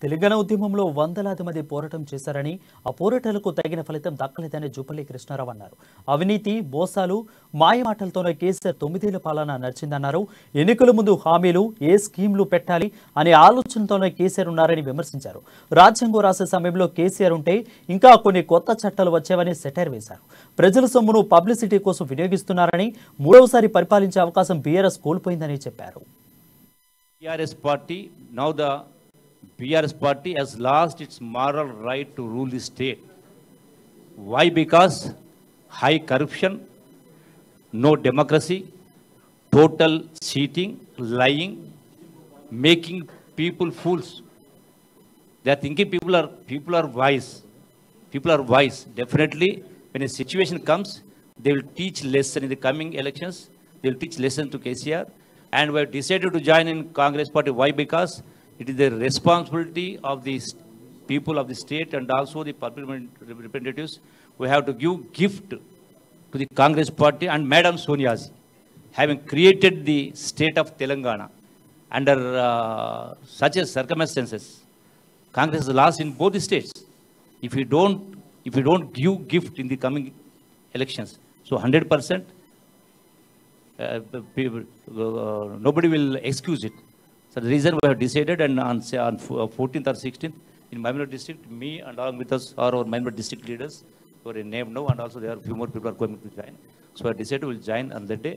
తెలంగాణ ఉద్యమంలో వందలాది మంది పోరాటం చేశారని ఆ పోరాటాలకు తగిన ఫలితం దక్కలేదని జూపల్లి కృష్ణారావు అన్నారు. అవినీతి, మోసాలు, మాయమాటలతోనే కేసీఆర్ 9 ఏళ్ల పాలన నడిచిందన్నారు. ఎన్నికల ముందు హామీలు, ఏ స్కీమ్లు పెట్టాలి అనే ఆలోచనతోనే కేసీఆర్ ఉన్నారని విమర్శించారు. రాజ్యాంగం రాసే సమయంలో కేసీఆర్ ఉంటే ఇంకా కొన్ని కొత్త చట్టాలు వచ్చేవని సెటైర్ వేశారు. ప్రజల సొమ్మును పబ్లిసిటీ కోసం వినియోగిస్తున్నారని, మూడవసారి పరిపాలించే అవకాశం బీఆర్ఎస్ కోల్పోయిందని చెప్పారు. BRS party, now the BRS party has lost its moral right to rule the state. Why? Because high corruption, no democracy, total cheating, lying, making people fools. They are thinking people are wise. People are wise. Definitely, when a situation comes, they will teach lesson in the coming elections. They will teach lesson to KCR. And we have decided to join in Congress party. Why? Because it is the responsibility of the people of the state and also the parliament representatives. We have to give gift to the Congress party and Madam Sonia Ji, having created the state of Telangana under such as circumstances. Congress is lost in both the states. If you don't give gift in the coming elections, so 100%. Nobody will excuse it. So the reason we have decided, and on 14th or 16th in Maimuna district, me and along with us are our Maimuna district leaders who are named now, and also there are a few more people are going to join. So I decided we will join on that day.